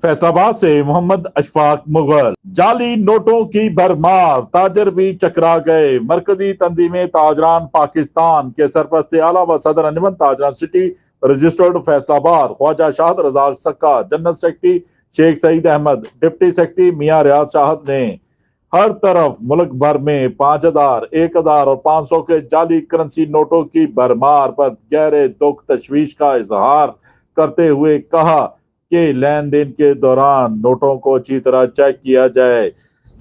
फैसलाबाद से मोहम्मद अशफाक मुगल। जाली नोटों की भरमार, ताजर भी चकरा गए। मरकजी तंजीमें ताजरान पाकिस्तान के सरपरस्त आला व सदर अंजुमन ताजरान city registered Faisalabad Khwaja Shahid Raza Sakka, general secretary Sheikh Saeed Ahmad, deputy secretary Mian Riaz Shahid ने हर तरफ मुल्क भर में 5,000, 1,000 और 500 के जाली करेंसी नोटों की भरमार पर गहरे दुख तशवीश का इजहार करते हुए कहा कि लेन देन के दौरान नोटों को अच्छी तरह चेक किया जाए।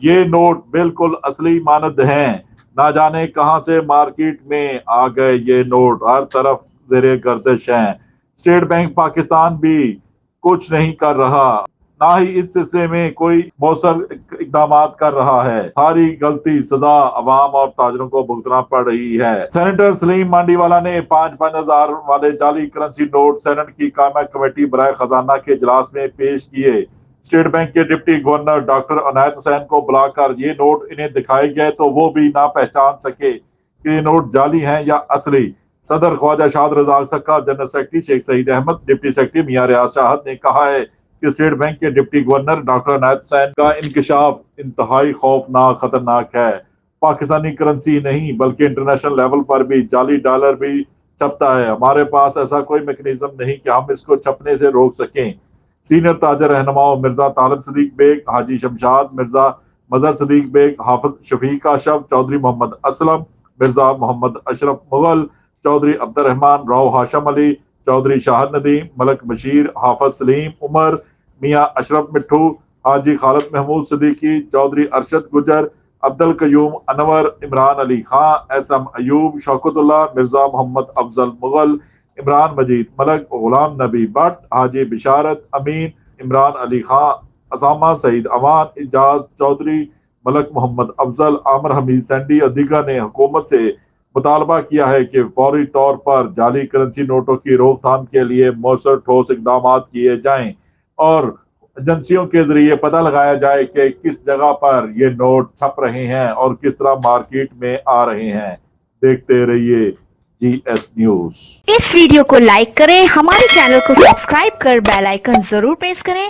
ये नोट बिल्कुल असली मानद हैं, ना जाने कहां से मार्केट में आ गए। ये नोट हर तरफ ज़ेरे गर्दिश हैं। स्टेट बैंक पाकिस्तान भी कुछ नहीं कर रहा, ना ही इस सिलसिले में कोई मौसर इकदाम कर रहा है। सारी गलती सजा अवाम और ताजरों को भुगतना पड़ रही है। सेनेटर सलीम मांडीवाला ने 5,000 वाले जाली करेंसी नोट सेनेट की कायम कमेटी बराए खजाना के इजलास में पेश किए। स्टेट बैंक के deputy governor doctor Inayat Hussain को बुलाकर ये नोट इन्हें दिखाए गए तो वो भी ना पहचान सके कि ये नोट जाली हैं या असली। सदर Khwaja Shahid Raza Sakka, general secretary Sheikh Saeed Ahmad, deputy secretary Mian Riaz Shahid ने कहा है कि स्टेट बैंक के deputy governor doctor Inayat Hussain का इंकशाफ इंतहाई खौफनाक खतरनाक है। पाकिस्तानी करेंसी नहीं बल्कि इंटरनेशनल लेवल पर भी जाली डॉलर भी छपता है। हमारे पास ऐसा कोई मैकेनिज्म नहीं कि हम इसको छपने से रोक सकें। सीनियर ताजर रहनुमाओं मिर्जा तालिब सदीक बेग, हाजी शमशाद मिर्जा, मजहर सदीक बेग, हाफिज शफीक आशफ, चौधरी मोहम्मद असलम, मिर्जा मोहम्मद अशरफ मुगल, चौधरी अब्दुर्रहमान राव हाशम अली, चौधरी शाहद नदीम, मलक बशीर, हाफिज सलीम उमर, मियां अशरफ मिट्ठू, हाजी खालिद महमूद सिद्दीकी, चौधरी अरशद गुजर, अब्दुल कयूम अनवर, इमरान अली खां, एसएम अयूब, शौकतुल्लाह, मिर्जा मोहम्मद अफजल मुगल, इमरान मजीद मलक, गुलाम नबी भट्ट, हाजी बिशारत अमीन, इमरान अली खां, असामा सईद अमान, इजाज चौधरी, मलक मोहम्मद अफजल, आमिर हमीद सैंडी और दीगर ने हुकूमत से मुतालबा किया है कि फौरी तौर पर जाली करेंसी नोटों की रोकथाम के लिए मौसर ठोस इकदाम किए जाएं और एजेंसियों के जरिए पता लगाया जाए कि किस जगह पर ये नोट छप रहे हैं और किस तरह मार्केट में आ रहे हैं। देखते रहिए GS न्यूज। इस वीडियो को लाइक करें, हमारे चैनल को सब्सक्राइब कर बेल आइकन जरूर प्रेस करें।